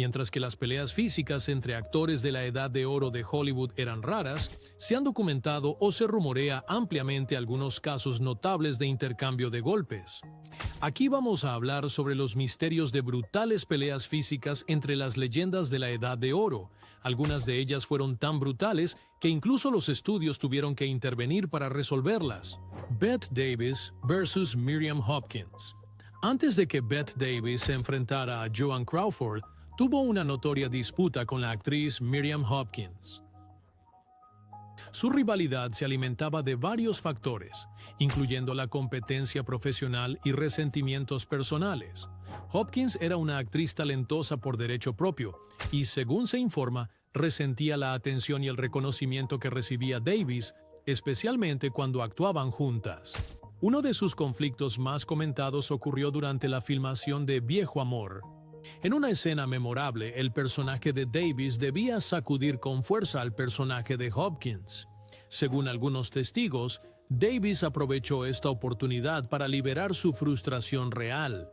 Mientras que las peleas físicas entre actores de la Edad de Oro de Hollywood eran raras, se han documentado o se rumorea ampliamente algunos casos notables de intercambio de golpes. Aquí vamos a hablar sobre los misterios de brutales peleas físicas entre las leyendas de la Edad de Oro. Algunas de ellas fueron tan brutales que incluso los estudios tuvieron que intervenir para resolverlas. Bette Davis versus Miriam Hopkins. Antes de que Bette Davis se enfrentara a Joan Crawford, tuvo una notoria disputa con la actriz Miriam Hopkins. Su rivalidad se alimentaba de varios factores, incluyendo la competencia profesional y resentimientos personales. Hopkins era una actriz talentosa por derecho propio y, según se informa, resentía la atención y el reconocimiento que recibía Davis, especialmente cuando actuaban juntas. Uno de sus conflictos más comentados ocurrió durante la filmación de Viejo Amor. En una escena memorable, el personaje de Davis debía sacudir con fuerza al personaje de Hopkins. Según algunos testigos, Davis aprovechó esta oportunidad para liberar su frustración real.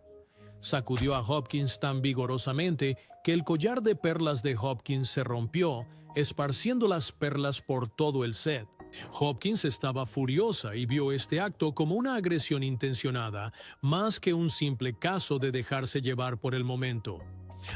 Sacudió a Hopkins tan vigorosamente que el collar de perlas de Hopkins se rompió, esparciendo las perlas por todo el set. Hopkins estaba furiosa y vio este acto como una agresión intencionada, más que un simple caso de dejarse llevar por el momento.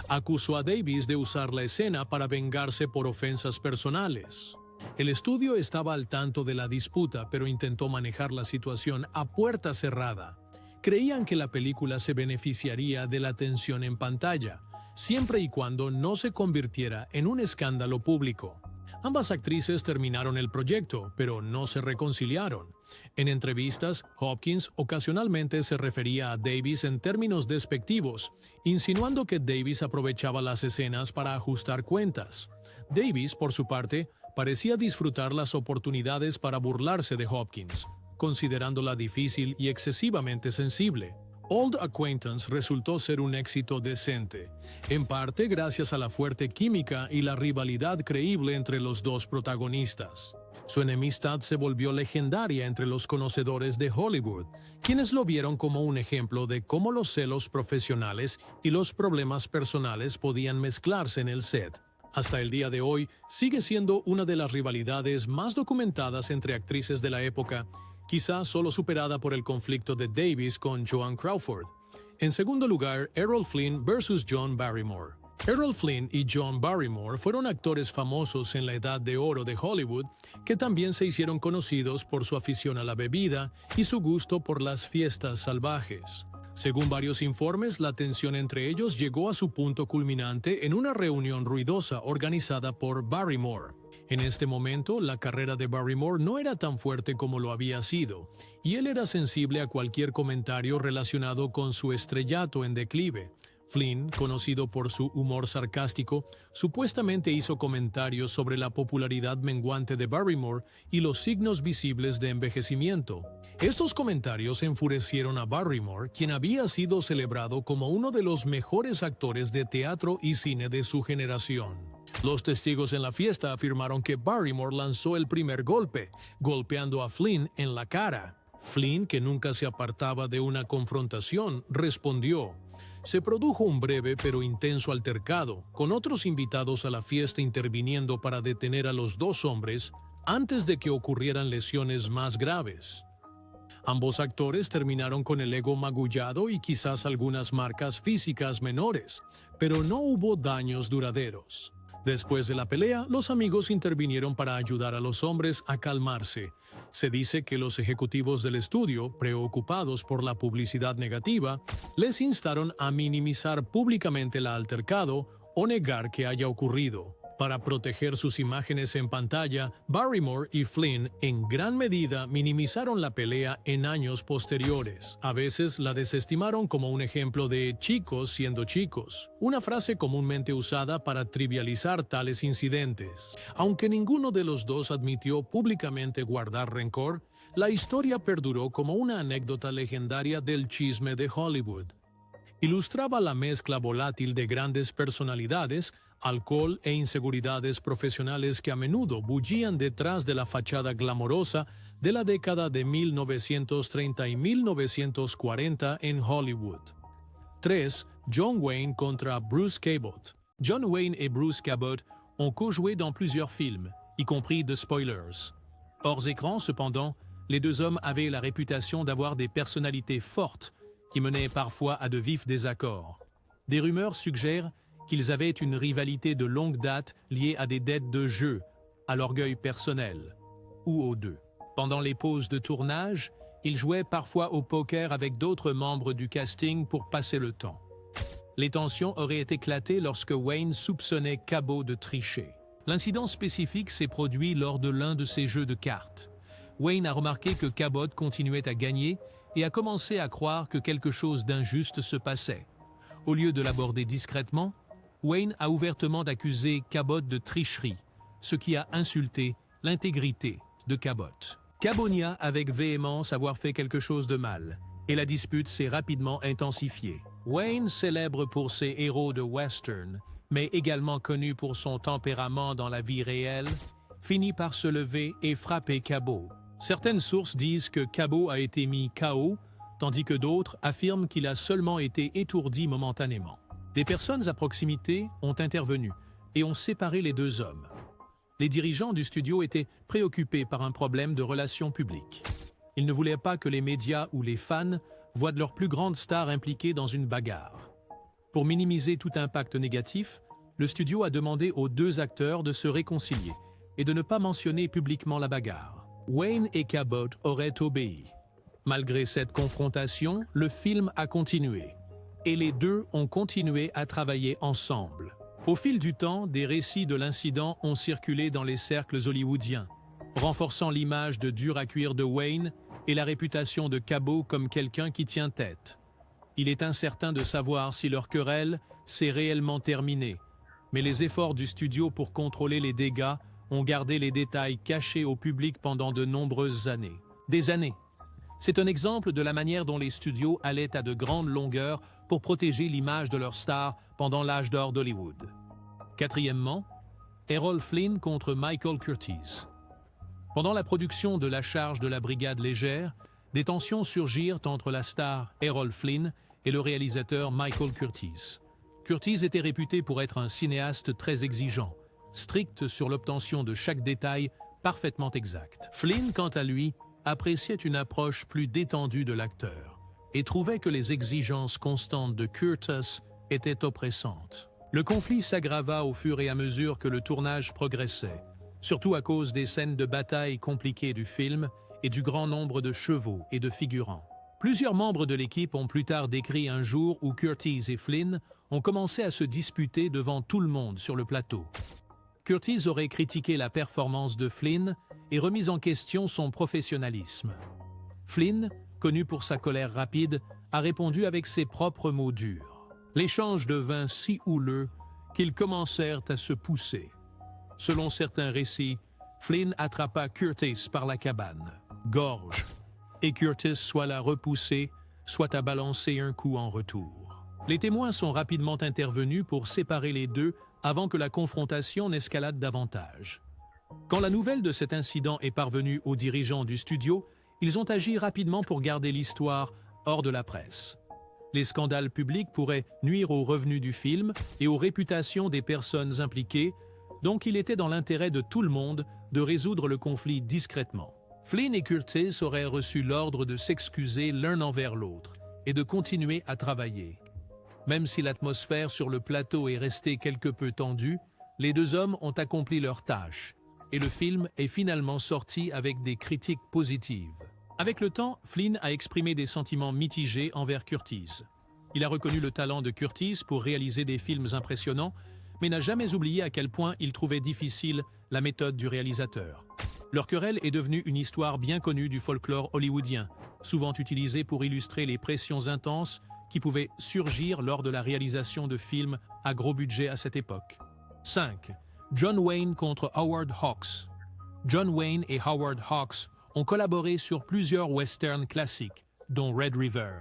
Acusó a Davis de usar la escena para vengarse por ofensas personales. El estudio estaba al tanto de la disputa, pero intentó manejar la situación a puerta cerrada. Creían que la película se beneficiaría de la tensión en pantalla, siempre y cuando no se convirtiera en un escándalo público. Ambas actrices terminaron el proyecto, pero no se reconciliaron. En entrevistas, Hopkins ocasionalmente se refería a Davis en términos despectivos, insinuando que Davis aprovechaba las escenas para ajustar cuentas. Davis, por su parte, parecía disfrutar las oportunidades para burlarse de Hopkins, considerándola difícil y excesivamente sensible. Old Acquaintance resultó ser un éxito decente, en parte gracias a la fuerte química y la rivalidad creíble entre los dos protagonistas. Su enemistad se volvió legendaria entre los conocedores de Hollywood, quienes lo vieron como un ejemplo de cómo los celos profesionales y los problemas personales podían mezclarse en el set. Hasta el día de hoy, sigue siendo una de las rivalidades más documentadas entre actrices de la época, quizá solo superada por el conflicto de Davis con Joan Crawford. En segundo lugar, Errol Flynn versus John Barrymore. Errol Flynn y John Barrymore fueron actores famosos en la Edad de Oro de Hollywood que también se hicieron conocidos por su afición a la bebida y su gusto por las fiestas salvajes. Según varios informes, la tensión entre ellos llegó a su punto culminante en una reunión ruidosa organizada por Barrymore. En este momento, la carrera de Barrymore no era tan fuerte como lo había sido, y él era sensible a cualquier comentario relacionado con su estrellato en declive. Flynn, conocido por su humor sarcástico, supuestamente hizo comentarios sobre la popularidad menguante de Barrymore y los signos visibles de envejecimiento. Estos comentarios enfurecieron a Barrymore, quien había sido celebrado como uno de los mejores actores de teatro y cine de su generación. Los testigos en la fiesta afirmaron que Barrymore lanzó el primer golpe, golpeando a Flynn en la cara. Flynn, que nunca se apartaba de una confrontación, respondió. Se produjo un breve pero intenso altercado, con otros invitados a la fiesta interviniendo para detener a los dos hombres antes de que ocurrieran lesiones más graves. Ambos actores terminaron con el ego magullado y quizás algunas marcas físicas menores, pero no hubo daños duraderos. Después de la pelea, los amigos intervinieron para ayudar a los hombres a calmarse. Se dice que los ejecutivos del estudio, preocupados por la publicidad negativa, les instaron a minimizar públicamente el altercado o negar que haya ocurrido. Para proteger sus imágenes en pantalla, Barrymore y Flynn en gran medida minimizaron la pelea en años posteriores. A veces la desestimaron como un ejemplo de chicos siendo chicos, una frase comúnmente usada para trivializar tales incidentes. Aunque ninguno de los dos admitió públicamente guardar rencor, la historia perduró como una anécdota legendaria del chisme de Hollywood. Ilustraba la mezcla volátil de grandes personalidades, alcohol e inseguridades profesionales que a menudo bullían detrás de la fachada glamorosa de la década de 1930 y 1940 en Hollywood. 3. John Wayne contra Bruce Cabot. John Wayne et Bruce Cabot ont co-joué dans plusieurs films, y compris The Spoilers. Hors écran, cependant, les deux hommes avaient la réputation d'avoir des personnalités fortes qui menaient parfois à de vifs désaccords. Des rumeurs suggèrent qu'ils avaient une rivalité de longue date liée à des dettes de jeu, à l'orgueil personnel, ou aux deux. Pendant les pauses de tournage, ils jouaient parfois au poker avec d'autres membres du casting pour passer le temps. Les tensions auraient éclaté lorsque Wayne soupçonnait Cabot de tricher. L'incident spécifique s'est produit lors de l'un de ses jeux de cartes. Wayne a remarqué que Cabot continuait à gagner et a commencé à croire que quelque chose d'injuste se passait. Au lieu de l'aborder discrètement, Wayne a ouvertement accusé Cabot de tricherie, ce qui a insulté l'intégrité de Cabot. Cabot nia avec véhémence avoir fait quelque chose de mal, et la dispute s'est rapidement intensifiée. Wayne, célèbre pour ses héros de western, mais également connu pour son tempérament dans la vie réelle, finit par se lever et frapper Cabot. Certaines sources disent que Cabot a été mis KO, tandis que d'autres affirment qu'il a seulement été étourdi momentanément. Des personnes à proximité ont intervenu et ont séparé les deux hommes. Les dirigeants du studio étaient préoccupés par un problème de relations publiques. Ils ne voulaient pas que les médias ou les fans voient de leur plus grande star impliquée dans une bagarre. Pour minimiser tout impact négatif, le studio a demandé aux deux acteurs de se réconcilier et de ne pas mentionner publiquement la bagarre. Wayne et Cabot auraient obéi. Malgré cette confrontation, le film a continué, et les deux ont continué à travailler ensemble. Au fil du temps, des récits de l'incident ont circulé dans les cercles hollywoodiens, renforçant l'image de dur à cuire de Wayne et la réputation de Cabot comme quelqu'un qui tient tête. Il est incertain de savoir si leur querelle s'est réellement terminée, mais les efforts du studio pour contrôler les dégâts ont gardé les détails cachés au public pendant de nombreuses années. Des années. C'est un exemple de la manière dont les studios allaient à de grandes longueurs pour protéger l'image de leurs stars pendant l'âge d'or d'Hollywood. Quatrièmement, Errol Flynn contre Michael Curtiz. Pendant la production de La Charge de la Brigade légère, des tensions surgirent entre la star Errol Flynn et le réalisateur Michael Curtiz. Curtiz était réputé pour être un cinéaste très exigeant, strict sur l'obtention de chaque détail parfaitement exact. Flynn, quant à lui, appréciait une approche plus détendue de l'acteur et trouvait que les exigences constantes de Curtiz étaient oppressantes. Le conflit s'aggrava au fur et à mesure que le tournage progressait, surtout à cause des scènes de bataille compliquées du film et du grand nombre de chevaux et de figurants. Plusieurs membres de l'équipe ont plus tard décrit un jour où Curtiz et Flynn ont commencé à se disputer devant tout le monde sur le plateau. Curtiz aurait critiqué la performance de Flynn et remis en question son professionnalisme. Flynn, connu pour sa colère rapide, a répondu avec ses propres mots durs. L'échange devint si houleux qu'ils commencèrent à se pousser. Selon certains récits, Flynn attrapa Curtiz par la cabane, gorge, et Curtiz soit l'a repoussé, soit a balancé un coup en retour. Les témoins sont rapidement intervenus pour séparer les deux avant que la confrontation n'escalade davantage. Quand la nouvelle de cet incident est parvenue aux dirigeants du studio, ils ont agi rapidement pour garder l'histoire hors de la presse. Les scandales publics pourraient nuire aux revenus du film et aux réputations des personnes impliquées, donc il était dans l'intérêt de tout le monde de résoudre le conflit discrètement. Flynn et Curtiz auraient reçu l'ordre de s'excuser l'un envers l'autre et de continuer à travailler. Même si l'atmosphère sur le plateau est restée quelque peu tendue, les deux hommes ont accompli leur tâche et le film est finalement sorti avec des critiques positives. Avec le temps, Flynn a exprimé des sentiments mitigés envers Curtiz. Il a reconnu le talent de Curtiz pour réaliser des films impressionnants, mais n'a jamais oublié à quel point il trouvait difficile la méthode du réalisateur. Leur querelle est devenue une histoire bien connue du folklore hollywoodien, souvent utilisée pour illustrer les pressions intenses qui pouvaient surgir lors de la réalisation de films à gros budget à cette époque. 5. John Wayne contre Howard Hawks. John Wayne et Howard Hawks ont collaboré sur plusieurs westerns classiques, dont Red River.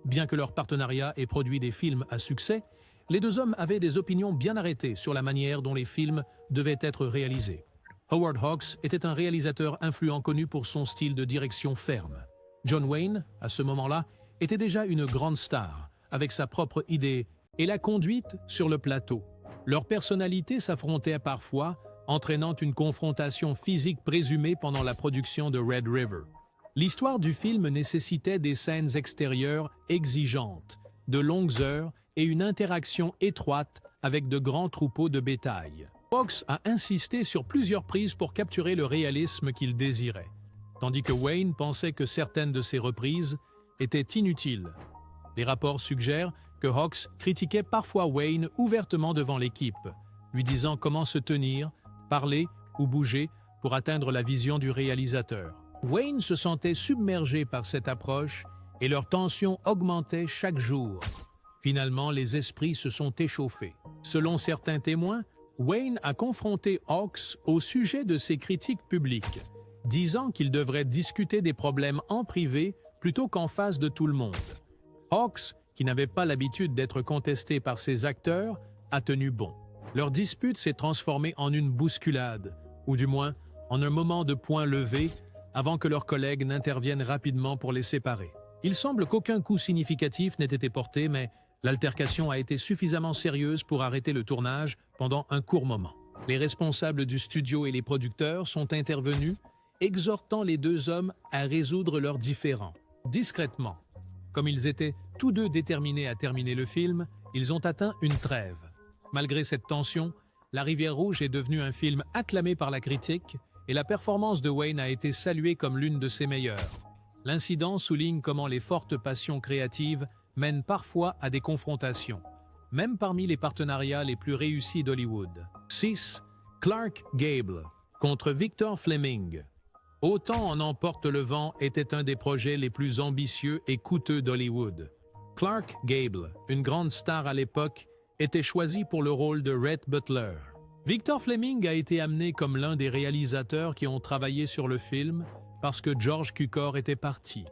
Bien que leur partenariat ait produit des films à succès, les deux hommes avaient des opinions bien arrêtées sur la manière dont les films devaient être réalisés. Howard Hawks était un réalisateur influent connu pour son style de direction ferme. John Wayne, à ce moment-là, était déjà une grande star, avec sa propre idée et la conduite sur le plateau. Leurs personnalités s'affrontaient parfois, entraînant une confrontation physique présumée pendant la production de Red River. L'histoire du film nécessitait des scènes extérieures exigeantes, de longues heures et une interaction étroite avec de grands troupeaux de bétail. Fox a insisté sur plusieurs prises pour capturer le réalisme qu'il désirait, tandis que Wayne pensait que certaines de ces reprises étaient inutiles. Les rapports suggèrent que Hawks critiquait parfois Wayne ouvertement devant l'équipe, lui disant comment se tenir, parler ou bouger pour atteindre la vision du réalisateur. Wayne se sentait submergé par cette approche et leur tension augmentait chaque jour. Finalement, les esprits se sont échauffés. Selon certains témoins, Wayne a confronté Hawks au sujet de ses critiques publiques, disant qu'il devrait discuter des problèmes en privé plutôt qu'en face de tout le monde. Hawks, qui n'avait pas l'habitude d'être contesté par ses acteurs, a tenu bon. Leur dispute s'est transformée en une bousculade, ou du moins en un moment de poing levé, avant que leurs collègues n'interviennent rapidement pour les séparer. Il semble qu'aucun coup significatif n'ait été porté, mais l'altercation a été suffisamment sérieuse pour arrêter le tournage pendant un court moment. Les responsables du studio et les producteurs sont intervenus, exhortant les deux hommes à résoudre leurs différends. Discrètement, comme ils étaient tous deux déterminés à terminer le film, ils ont atteint une trêve. Malgré cette tension, La Rivière Rouge est devenu un film acclamé par la critique et la performance de Wayne a été saluée comme l'une de ses meilleures. L'incident souligne comment les fortes passions créatives mènent parfois à des confrontations, même parmi les partenariats les plus réussis d'Hollywood. 6. Clark Gable contre Victor Fleming. Autant en emporte le vent était un des projets les plus ambitieux et coûteux d'Hollywood. Clark Gable, une grande star à l'époque, était choisi pour le rôle de Rhett Butler. Victor Fleming a été amené comme l'un des réalisateurs qui ont travaillé sur le film parce que George Cukor était parti.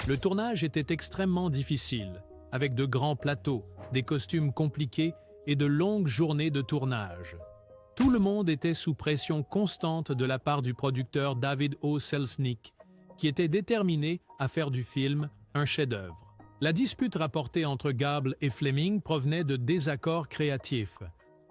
Le tournage était extrêmement difficile, avec de grands plateaux, des costumes compliqués et de longues journées de tournage. Tout le monde était sous pression constante de la part du producteur David O. Selznick, qui était déterminé à faire du film un chef-d'œuvre. La dispute rapportée entre Gable et Fleming provenait de désaccords créatifs.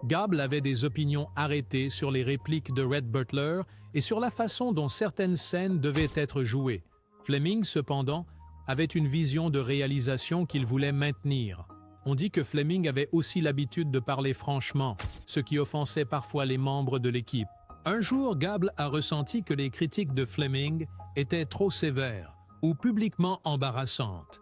Gable avait des opinions arrêtées sur les répliques de Rhett Butler et sur la façon dont certaines scènes devaient être jouées. Fleming, cependant, avait une vision de réalisation qu'il voulait maintenir. On dit que Fleming avait aussi l'habitude de parler franchement, ce qui offensait parfois les membres de l'équipe. Un jour, Gable a ressenti que les critiques de Fleming étaient trop sévères ou publiquement embarrassantes.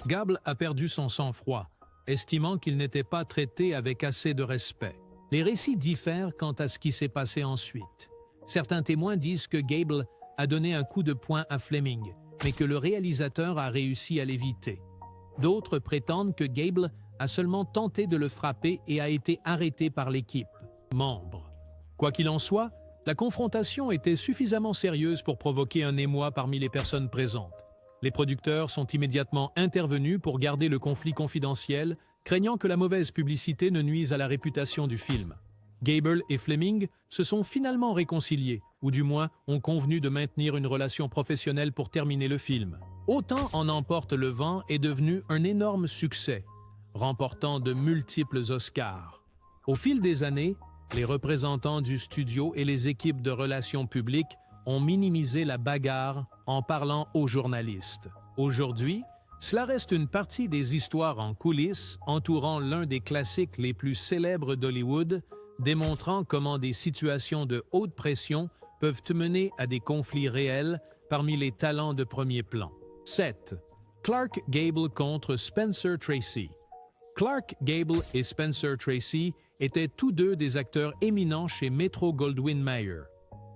Gable a perdu son sang-froid, estimant qu'il n'était pas traité avec assez de respect. Les récits diffèrent quant à ce qui s'est passé ensuite. Certains témoins disent que Gable a donné un coup de poing à Fleming, mais que le réalisateur a réussi à l'éviter. D'autres prétendent que Gable a seulement tenté de le frapper et a été arrêté par l'équipe membre. Quoi qu'il en soit, la confrontation était suffisamment sérieuse pour provoquer un émoi parmi les personnes présentes. Les producteurs sont immédiatement intervenus pour garder le conflit confidentiel, craignant que la mauvaise publicité ne nuise à la réputation du film. Gable et Fleming se sont finalement réconciliés, ou du moins ont convenu de maintenir une relation professionnelle pour terminer le film. Autant en emporte le vent est devenu un énorme succès, remportant de multiples Oscars. Au fil des années, les représentants du studio et les équipes de relations publiques ont minimisé la bagarre en parlant aux journalistes. Aujourd'hui, cela reste une partie des histoires en coulisses entourant l'un des classiques les plus célèbres d'Hollywood, démontrant comment des situations de haute pression peuvent mener à des conflits réels parmi les talents de premier plan. 7. Clark Gable contre Spencer Tracy. Clark Gable et Spencer Tracy étaient tous deux des acteurs éminents chez Metro-Goldwyn-Mayer.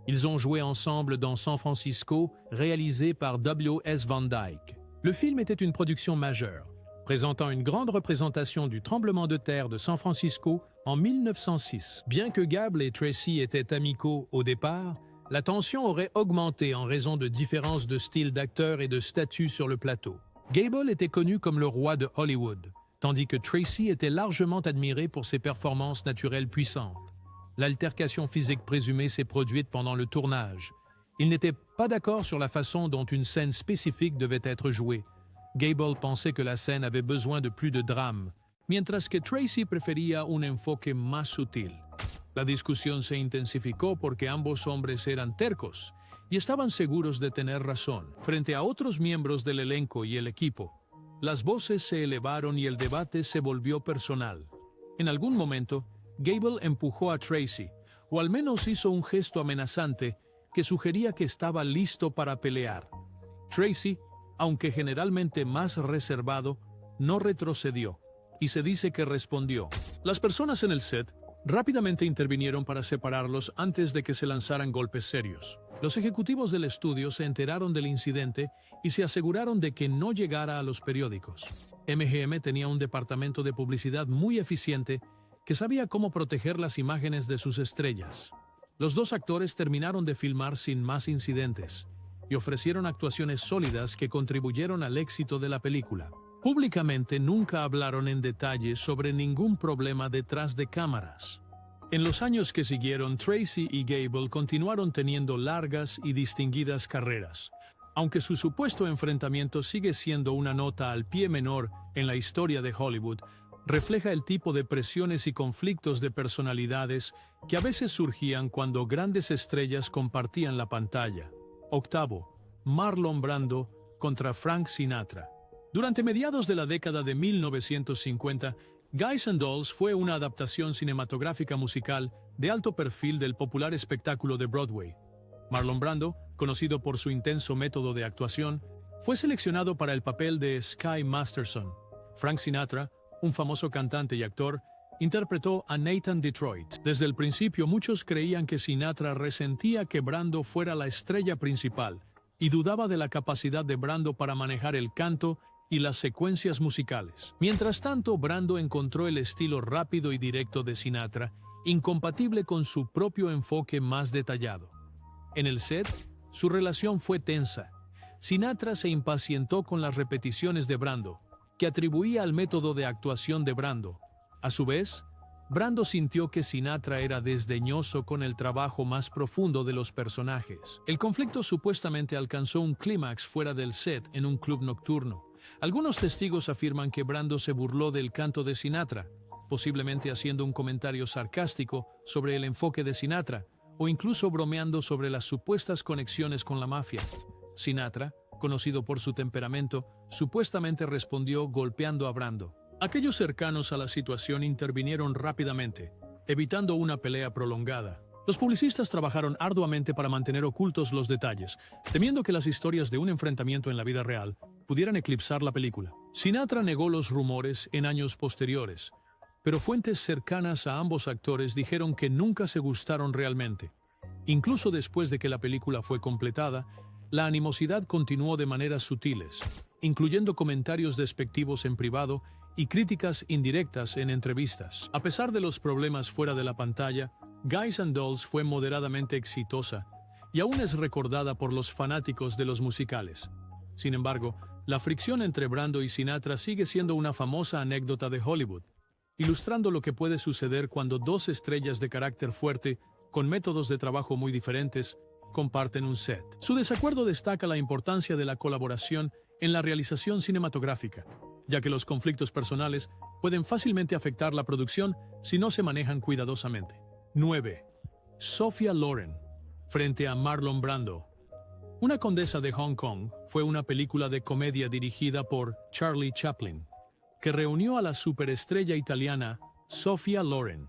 Ils ont joué ensemble dans San Francisco, réalisé par W.S. Van Dyke. Le film était une production majeure, présentant une grande représentation du tremblement de terre de San Francisco en 1906. Bien que Gable et Tracy étaient amicaux au départ, la tension aurait augmenté en raison de différences de style d'acteur et de statut sur le plateau. Gable était connu comme le roi de Hollywood, tandis que Tracy était largement admiré pour ses performances naturelles puissantes. L'altercation physique présumée s'est produite pendant le tournage. Ils n'étaient pas d'accord sur la façon dont une scène spécifique devait être jouée. Gable pensait que la scène avait besoin de plus de drame, mientras que Tracy prefería un enfoque más sutil. La discusión se intensificó porque ambos hombres eran tercos y estaban seguros de tener razón. Frente a otros miembros del elenco y el equipo, las voces se elevaron y el debate se volvió personal. En algún momento, Gable empujó a Tracy, o al menos hizo un gesto amenazante que sugería que estaba listo para pelear. Tracy, aunque generalmente más reservado, no retrocedió, y se dice que respondió. Las personas en el set rápidamente intervinieron para separarlos antes de que se lanzaran golpes serios. Los ejecutivos del estudio se enteraron del incidente y se aseguraron de que no llegara a los periódicos. MGM tenía un departamento de publicidad muy eficiente que sabía cómo proteger las imágenes de sus estrellas. Los dos actores terminaron de filmar sin más incidentes y ofrecieron actuaciones sólidas que contribuyeron al éxito de la película. Públicamente nunca hablaron en detalle sobre ningún problema detrás de cámaras. En los años que siguieron, Tracy y Gable continuaron teniendo largas y distinguidas carreras. Aunque su supuesto enfrentamiento sigue siendo una nota al pie menor en la historia de Hollywood, refleja el tipo de presiones y conflictos de personalidades que a veces surgían cuando grandes estrellas compartían la pantalla. Octavo, Marlon Brando contra Frank Sinatra. Durante mediados de la década de 1950, Guys and Dolls fue una adaptación cinematográfica musical de alto perfil del popular espectáculo de Broadway. Marlon Brando, conocido por su intenso método de actuación, fue seleccionado para el papel de Sky Masterson. Frank Sinatra, un famoso cantante y actor, interpretó a Nathan Detroit. Desde el principio muchos creían que Sinatra resentía que Brando fuera la estrella principal y dudaba de la capacidad de Brando para manejar el canto y las secuencias musicales. Mientras tanto, Brando encontró el estilo rápido y directo de Sinatra, incompatible con su propio enfoque más detallado. En el set, su relación fue tensa. Sinatra se impacientó con las repeticiones de Brando, que atribuía al método de actuación de Brando. A su vez, Brando sintió que Sinatra era desdeñoso con el trabajo más profundo de los personajes. El conflicto supuestamente alcanzó un clímax fuera del set en un club nocturno. Algunos testigos afirman que Brando se burló del canto de Sinatra, posiblemente haciendo un comentario sarcástico sobre el enfoque de Sinatra, o incluso bromeando sobre las supuestas conexiones con la mafia. Sinatra, conocido por su temperamento, supuestamente respondió golpeando a Brando. Aquellos cercanos a la situación intervinieron rápidamente, evitando una pelea prolongada. Los publicistas trabajaron arduamente para mantener ocultos los detalles, temiendo que las historias de un enfrentamiento en la vida real pudieran eclipsar la película. Sinatra negó los rumores en años posteriores, pero fuentes cercanas a ambos actores dijeron que nunca se gustaron realmente. Incluso después de que la película fue completada, la animosidad continuó de maneras sutiles, incluyendo comentarios despectivos en privado y críticas indirectas en entrevistas. A pesar de los problemas fuera de la pantalla, Guys and Dolls fue moderadamente exitosa y aún es recordada por los fanáticos de los musicales. Sin embargo, la fricción entre Brando y Sinatra sigue siendo una famosa anécdota de Hollywood, ilustrando lo que puede suceder cuando dos estrellas de carácter fuerte, con métodos de trabajo muy diferentes, comparten un set. Su desacuerdo destaca la importancia de la colaboración en la realización cinematográfica, ya que los conflictos personales pueden fácilmente afectar la producción si no se manejan cuidadosamente. 9. Sophia Loren, frente a Marlon Brando. Una condesa de Hong Kong fue una película de comedia dirigida por Charlie Chaplin, que reunió a la superestrella italiana Sophia Loren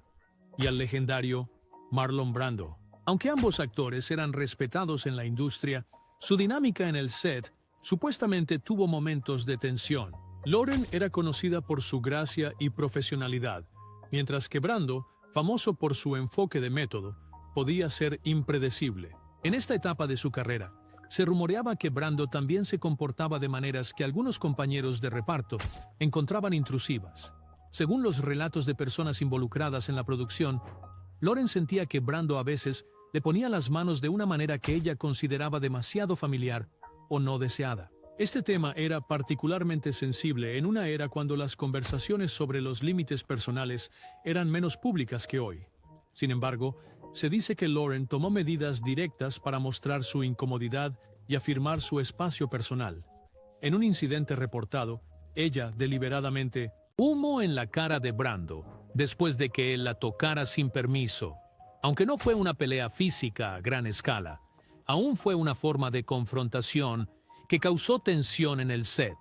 y al legendario Marlon Brando. Aunque ambos actores eran respetados en la industria, su dinámica en el set supuestamente tuvo momentos de tensión. Loren era conocida por su gracia y profesionalidad, mientras que Brando, famoso por su enfoque de método, podía ser impredecible. En esta etapa de su carrera, se rumoreaba que Brando también se comportaba de maneras que algunos compañeros de reparto encontraban intrusivas. Según los relatos de personas involucradas en la producción, Loren sentía que Brando a veces le ponía las manos de una manera que ella consideraba demasiado familiar o no deseada. Este tema era particularmente sensible en una era cuando las conversaciones sobre los límites personales eran menos públicas que hoy. Sin embargo, se dice que Loren tomó medidas directas para mostrar su incomodidad y afirmar su espacio personal. En un incidente reportado, ella deliberadamente Humo en la cara de Brando, después de que él la tocara sin permiso. Aunque no fue una pelea física a gran escala, aún fue una forma de confrontación que causó tensión en el set.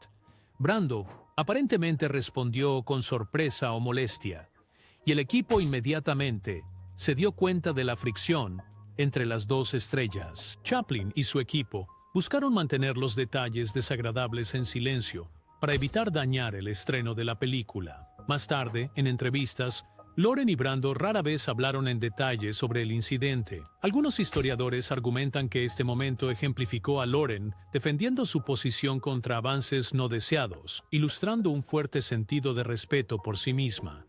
Brando aparentemente respondió con sorpresa o molestia, y el equipo inmediatamente se dio cuenta de la fricción entre las dos estrellas. Chaplin y su equipo buscaron mantener los detalles desagradables en silencio para evitar dañar el estreno de la película. Más tarde, en entrevistas, Loren y Brando rara vez hablaron en detalle sobre el incidente. Algunos historiadores argumentan que este momento ejemplificó a Loren defendiendo su posición contra avances no deseados, ilustrando un fuerte sentido de respeto por sí misma.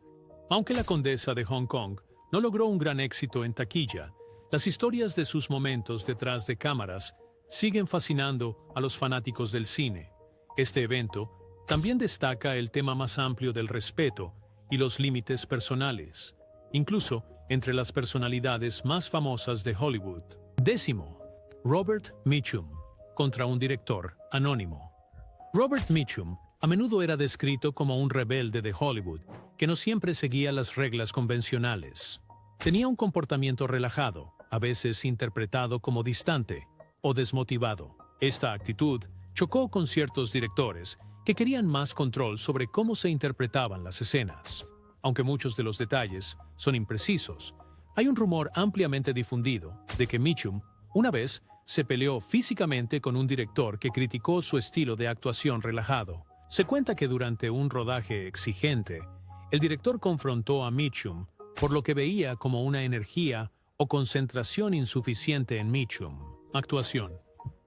Aunque La Condesa de Hong Kong no logró un gran éxito en taquilla, las historias de sus momentos detrás de cámaras siguen fascinando a los fanáticos del cine. Este evento también destaca el tema más amplio del respeto y los límites personales, incluso entre las personalidades más famosas de Hollywood. 10. Robert Mitchum contra un director anónimo. Robert Mitchum a menudo era descrito como un rebelde de Hollywood que no siempre seguía las reglas convencionales. Tenía un comportamiento relajado, a veces interpretado como distante o desmotivado. Esta actitud chocó con ciertos directores que querían más control sobre cómo se interpretaban las escenas. Aunque muchos de los detalles son imprecisos, hay un rumor ampliamente difundido de que Mitchum, una vez, se peleó físicamente con un director que criticó su estilo de actuación relajado. Se cuenta que durante un rodaje exigente, el director confrontó a Mitchum por lo que veía como una energía o concentración insuficiente en Mitchum. Actuación.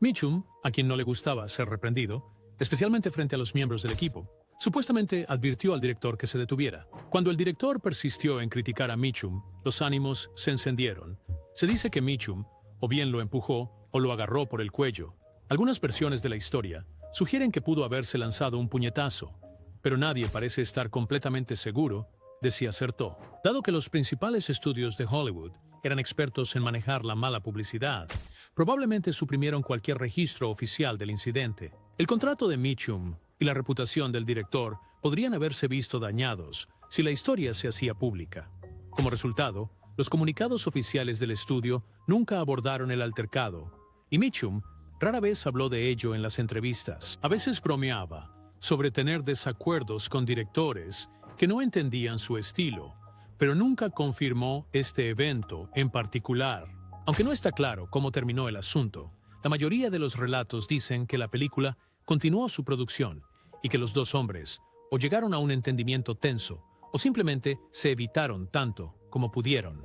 Mitchum, a quien no le gustaba ser reprendido, especialmente frente a los miembros del equipo, supuestamente advirtió al director que se detuviera. Cuando el director persistió en criticar a Mitchum, los ánimos se encendieron. Se dice que Mitchum o bien lo empujó o lo agarró por el cuello. Algunas versiones de la historia sugieren que pudo haberse lanzado un puñetazo, pero nadie parece estar completamente seguro de si acertó. Dado que los principales estudios de Hollywood eran expertos en manejar la mala publicidad, probablemente suprimieron cualquier registro oficial del incidente. El contrato de Mitchum y la reputación del director podrían haberse visto dañados si la historia se hacía pública. Como resultado, los comunicados oficiales del estudio nunca abordaron el altercado, y Mitchum rara vez habló de ello en las entrevistas. A veces bromeaba sobre tener desacuerdos con directores que no entendían su estilo, pero nunca confirmó este evento en particular. Aunque no está claro cómo terminó el asunto, la mayoría de los relatos dicen que la película continuó su producción y que los dos hombres o llegaron a un entendimiento tenso o simplemente se evitaron tanto como pudieron.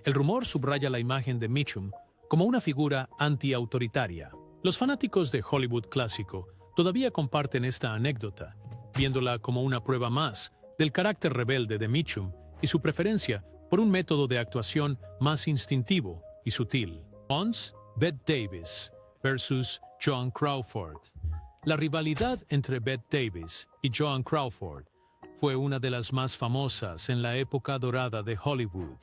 El rumor subraya la imagen de Mitchum como una figura anti-autoritaria. Los fanáticos de Hollywood clásico todavía comparten esta anécdota, viéndola como una prueba más del carácter rebelde de Mitchum y su preferencia por un método de actuación más instintivo y sutil. Once, Bette Davis versus Joan Crawford. La rivalidad entre Bette Davis y Joan Crawford fue una de las más famosas en la época dorada de Hollywood.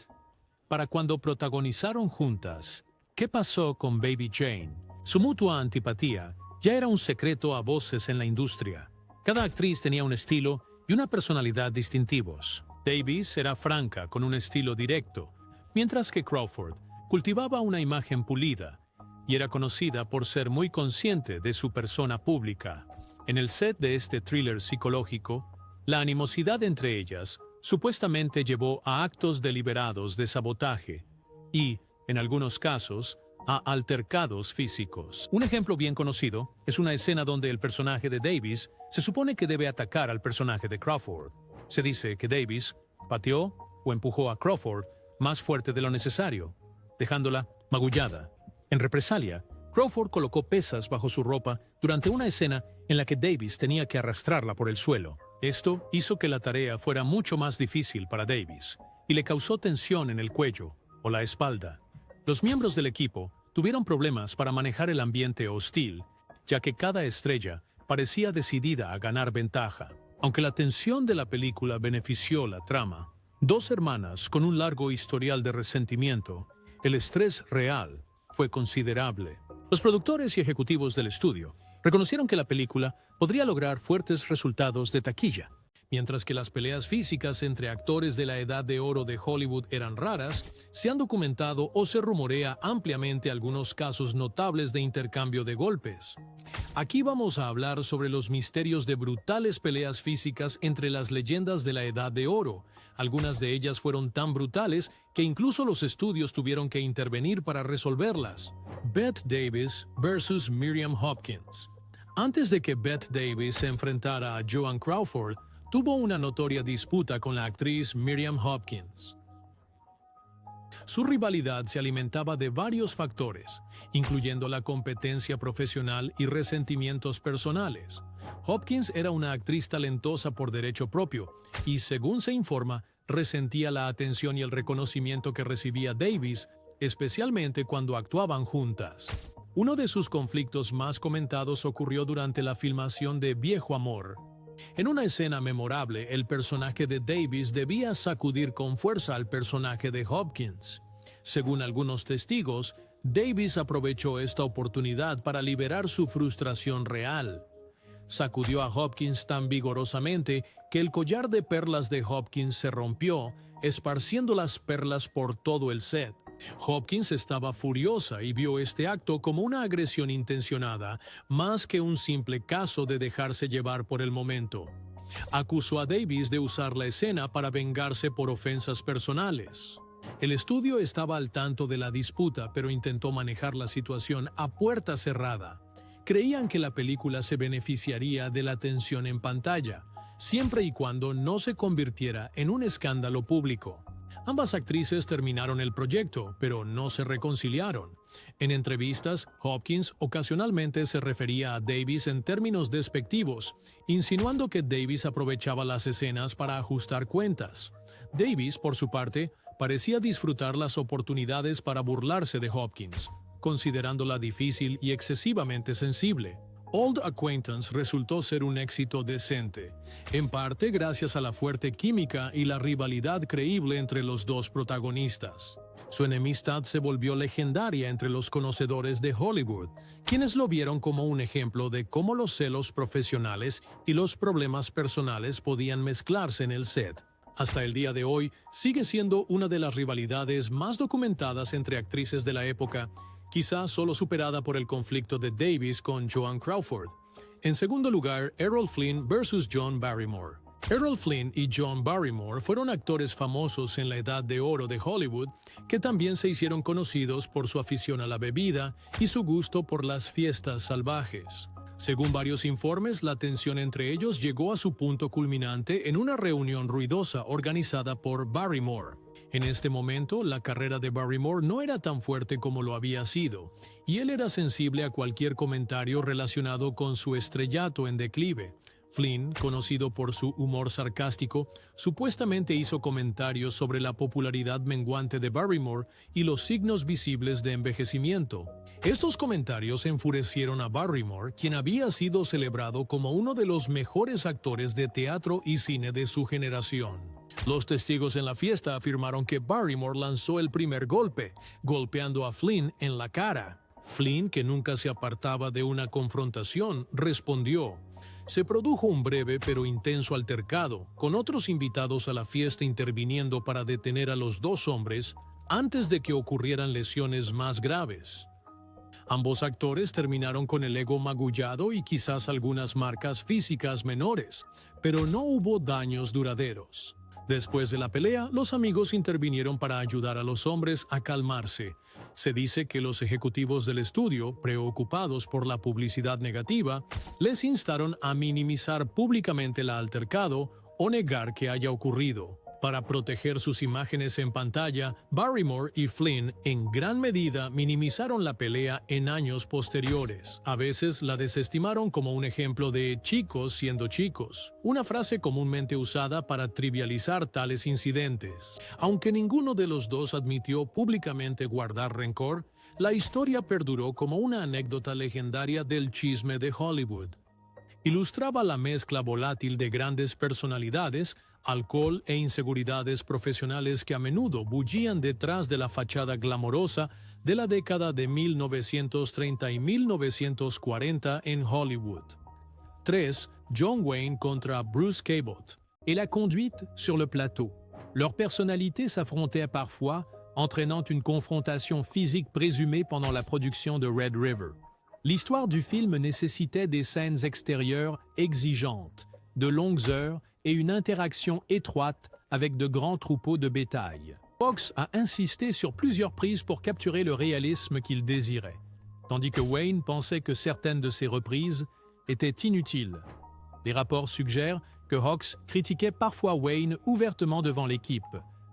Para cuando protagonizaron juntas ¿Qué pasó con Baby Jane?, su mutua antipatía ya era un secreto a voces en la industria. Cada actriz tenía un estilo y una personalidad distintivos. Davis era franca con un estilo directo, mientras que Crawford cultivaba una imagen pulida y era conocida por ser muy consciente de su persona pública. En el set de este thriller psicológico, la animosidad entre ellas supuestamente llevó a actos deliberados de sabotaje y, en algunos casos, a altercados físicos. Un ejemplo bien conocido es una escena donde el personaje de Davis se supone que debe atacar al personaje de Crawford. Se dice que Davis pateó o empujó a Crawford más fuerte de lo necesario, dejándola magullada. En represalia, Crawford colocó pesas bajo su ropa durante una escena en la que Davis tenía que arrastrarla por el suelo. Esto hizo que la tarea fuera mucho más difícil para Davis y le causó tensión en el cuello o la espalda. Los miembros del equipo tuvieron problemas para manejar el ambiente hostil, ya que cada estrella parecía decidida a ganar ventaja. Aunque la tensión de la película benefició la trama, dos hermanas con un largo historial de resentimiento, el estrés real fue considerable. Los productores y ejecutivos del estudio reconocieron que la película podría lograr fuertes resultados de taquilla, Mientras que las peleas físicas entre actores de la edad de oro de Hollywood eran raras, se han documentado o se rumorea ampliamente algunos casos notables de intercambio de golpes. Aquí vamos a hablar sobre los misterios de brutales peleas físicas entre las leyendas de la edad de oro. Algunas de ellas fueron tan brutales que incluso los estudios tuvieron que intervenir para resolverlas. Bette Davis versus Miriam Hopkins. Antes de que Bette Davis se enfrentara a Joan Crawford, tuvo una notoria disputa con la actriz Miriam Hopkins. Su rivalidad se alimentaba de varios factores, incluyendo la competencia profesional y resentimientos personales. Hopkins era una actriz talentosa por derecho propio y, según se informa, resentía la atención y el reconocimiento que recibía Davis, especialmente cuando actuaban juntas. Uno de sus conflictos más comentados ocurrió durante la filmación de Viejo Amor. En una escena memorable, el personaje de Davis debía sacudir con fuerza al personaje de Hopkins. Según algunos testigos, Davis aprovechó esta oportunidad para liberar su frustración real. Sacudió a Hopkins tan vigorosamente que el collar de perlas de Hopkins se rompió, esparciendo las perlas por todo el set. Hopkins estaba furiosa y vio este acto como una agresión intencionada, más que un simple caso de dejarse llevar por el momento. Acusó a Davis de usar la escena para vengarse por ofensas personales. El estudio estaba al tanto de la disputa, pero intentó manejar la situación a puerta cerrada. Creían que la película se beneficiaría de la tensión en pantalla, siempre y cuando no se convirtiera en un escándalo público. Ambas actrices terminaron el proyecto, pero no se reconciliaron. En entrevistas, Hopkins ocasionalmente se refería a Davis en términos despectivos, insinuando que Davis aprovechaba las escenas para ajustar cuentas. Davis, por su parte, parecía disfrutar las oportunidades para burlarse de Hopkins, considerándola difícil y excesivamente sensible. Old Acquaintance resultó ser un éxito decente, en parte gracias a la fuerte química y la rivalidad creíble entre los dos protagonistas. Su enemistad se volvió legendaria entre los conocedores de Hollywood, quienes lo vieron como un ejemplo de cómo los celos profesionales y los problemas personales podían mezclarse en el set. Hasta el día de hoy, sigue siendo una de las rivalidades más documentadas entre actrices de la época, quizá solo superada por el conflicto de Davis con Joan Crawford. En segundo lugar, Errol Flynn versus John Barrymore. Errol Flynn y John Barrymore fueron actores famosos en la edad de oro de Hollywood que también se hicieron conocidos por su afición a la bebida y su gusto por las fiestas salvajes. Según varios informes, la tensión entre ellos llegó a su punto culminante en una reunión ruidosa organizada por Barrymore. En este momento, la carrera de Barrymore no era tan fuerte como lo había sido, y él era sensible a cualquier comentario relacionado con su estrellato en declive. Flynn, conocido por su humor sarcástico, supuestamente hizo comentarios sobre la popularidad menguante de Barrymore y los signos visibles de envejecimiento. Estos comentarios enfurecieron a Barrymore, quien había sido celebrado como uno de los mejores actores de teatro y cine de su generación. Los testigos en la fiesta afirmaron que Barrymore lanzó el primer golpe, golpeando a Flynn en la cara. Flynn, que nunca se apartaba de una confrontación, respondió. Se produjo un breve pero intenso altercado, con otros invitados a la fiesta interviniendo para detener a los dos hombres antes de que ocurrieran lesiones más graves. Ambos actores terminaron con el ego magullado y quizás algunas marcas físicas menores, pero no hubo daños duraderos. Después de la pelea, los amigos intervinieron para ayudar a los hombres a calmarse. Se dice que los ejecutivos del estudio, preocupados por la publicidad negativa, les instaron a minimizar públicamente el altercado o negar que haya ocurrido. Para proteger sus imágenes en pantalla, Barrymore y Flynn en gran medida minimizaron la pelea en años posteriores. A veces la desestimaron como un ejemplo de chicos siendo chicos, una frase comúnmente usada para trivializar tales incidentes. Aunque ninguno de los dos admitió públicamente guardar rencor, la historia perduró como una anécdota legendaria del chisme de Hollywood. Ilustraba la mezcla volátil de grandes personalidades, alcohol e inseguridades profesionales que a menudo bullían detrás de la fachada glamorosa de la década de 1930 y 1940 en Hollywood. 3. John Wayne contra Bruce Cabot. et la conduite sur le plateau. Leurs personnalités s'affrontaient parfois, entraînant une confrontation physique présumée pendant la production de Red River. L'histoire du film nécessitait des scènes extérieures exigeantes, de longues heures et une interaction étroite avec de grands troupeaux de bétail. Fox a insisté sur plusieurs prises pour capturer le réalisme qu'il désirait, tandis que Wayne pensait que certaines de ces reprises étaient inutiles. Les rapports suggèrent que Hawks critiquait parfois Wayne ouvertement devant l'équipe,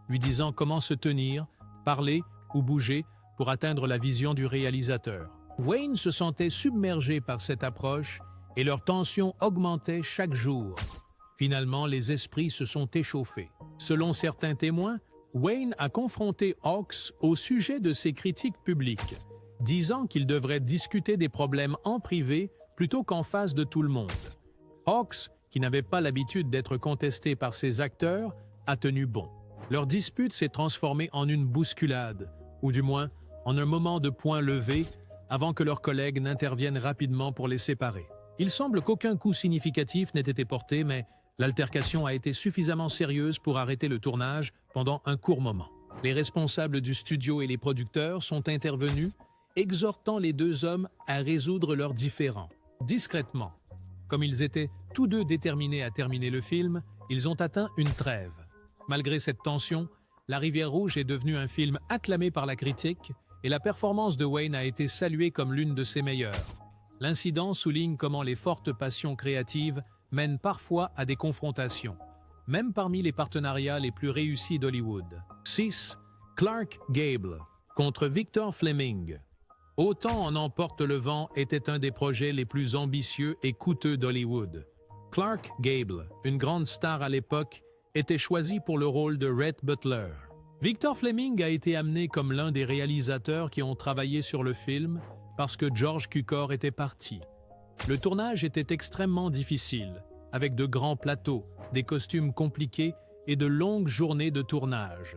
lui disant comment se tenir, parler ou bouger pour atteindre la vision du réalisateur. Wayne se sentait submergé par cette approche et leur tension augmentait chaque jour. Finalement, les esprits se sont échauffés. Selon certains témoins, Wayne a confronté Hawks au sujet de ses critiques publiques, disant qu'il devrait discuter des problèmes en privé plutôt qu'en face de tout le monde. Hawks, qui n'avait pas l'habitude d'être contesté par ses acteurs, a tenu bon. Leur dispute s'est transformée en une bousculade, ou du moins en un moment de poing levé, avant que leurs collègues n'interviennent rapidement pour les séparer. Il semble qu'aucun coup significatif n'ait été porté, mais l'altercation a été suffisamment sérieuse pour arrêter le tournage pendant un court moment. Les responsables du studio et les producteurs sont intervenus, exhortant les deux hommes à résoudre leurs différends. Discrètement, comme ils étaient tous deux déterminés à terminer le film, ils ont atteint une trêve. Malgré cette tension, La Rivière Rouge est devenu un film acclamé par la critique et la performance de Wayne a été saluée comme l'une de ses meilleures. L'incident souligne comment les fortes passions créatives mènent parfois à des confrontations, même parmi les partenariats les plus réussis d'Hollywood. 6. Clark Gable contre Victor Fleming. Autant en emporte le vent était un des projets les plus ambitieux et coûteux d'Hollywood. Clark Gable, une grande star à l'époque, était choisi pour le rôle de Rhett Butler. Victor Fleming a été amené comme l'un des réalisateurs qui ont travaillé sur le film parce que George Cukor était parti. Le tournage était extrêmement difficile, avec de grands plateaux, des costumes compliqués et de longues journées de tournage.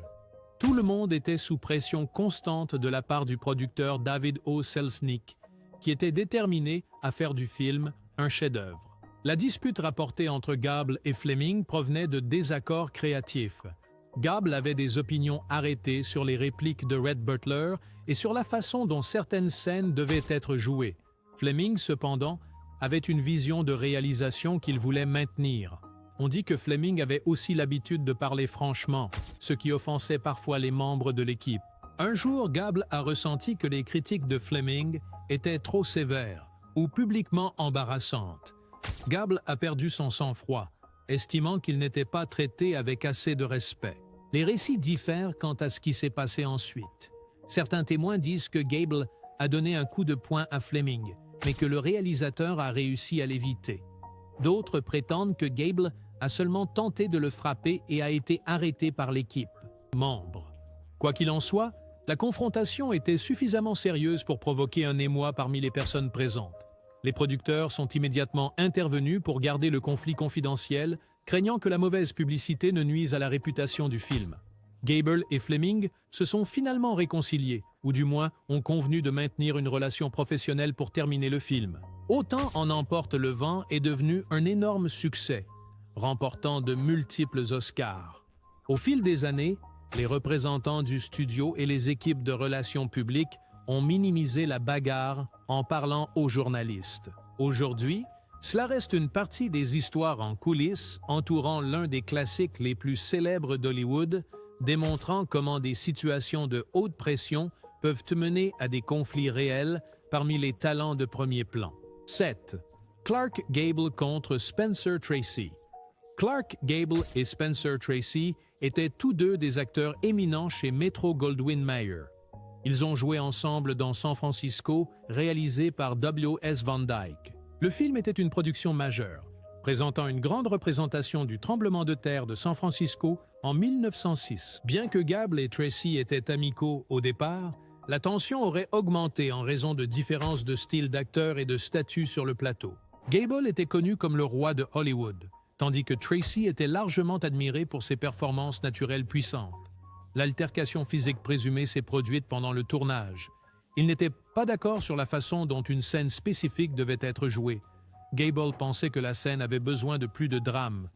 Tout le monde était sous pression constante de la part du producteur David O. Selznick, qui était déterminé à faire du film un chef-d'œuvre. La dispute rapportée entre Gable et Fleming provenait de désaccords créatifs. Gable avait des opinions arrêtées sur les répliques de Rhett Butler et sur la façon dont certaines scènes devaient être jouées. Fleming, cependant, avait une vision de réalisation qu'il voulait maintenir. On dit que Fleming avait aussi l'habitude de parler franchement, ce qui offensait parfois les membres de l'équipe. Un jour, Gable a ressenti que les critiques de Fleming étaient trop sévères ou publiquement embarrassantes. Gable a perdu son sang-froid, estimant qu'il n'était pas traité avec assez de respect. Les récits diffèrent quant à ce qui s'est passé ensuite. Certains témoins disent que Gable a donné un coup de poing à Fleming, mais que le réalisateur a réussi à l'éviter. D'autres prétendent que Gable a seulement tenté de le frapper et a été arrêté par l'équipe membre. Quoi qu'il en soit, la confrontation était suffisamment sérieuse pour provoquer un émoi parmi les personnes présentes. Les producteurs sont immédiatement intervenus pour garder le conflit confidentiel, craignant que la mauvaise publicité ne nuise à la réputation du film. Gable et Fleming se sont finalement réconciliés, ou du moins ont convenu de maintenir une relation professionnelle pour terminer le film. Autant en emporte le vent est devenu un énorme succès, remportant de multiples Oscars. Au fil des années, les représentants du studio et les équipes de relations publiques ont minimisé la bagarre en parlant aux journalistes. Aujourd'hui, cela reste une partie des histoires en coulisses entourant l'un des classiques les plus célèbres d'Hollywood, démontrant comment des situations de haute pression peuvent mener à des conflits réels parmi les talents de premier plan. 7. Clark Gable contre Spencer Tracy. Clark Gable et Spencer Tracy étaient tous deux des acteurs éminents chez Metro-Goldwyn-Mayer. Ils ont joué ensemble dans San Francisco, réalisé par W.S. Van Dyke. Le film était une production majeure, présentant une grande représentation du tremblement de terre de San Francisco en 1906. Bien que Gable et Tracy étaient amicaux au départ, la tension aurait augmenté en raison de différences de style d'acteur et de statut sur le plateau. Gable était connu comme le roi de Hollywood, tandis que Tracy était largement admiré pour ses performances naturelles puissantes. L'altercation physique présumée s'est produite pendant le tournage. Ils n'étaient pas d'accord sur la façon dont une scène spécifique devait être jouée. Gable pensait que la scène avait besoin de plus de drame,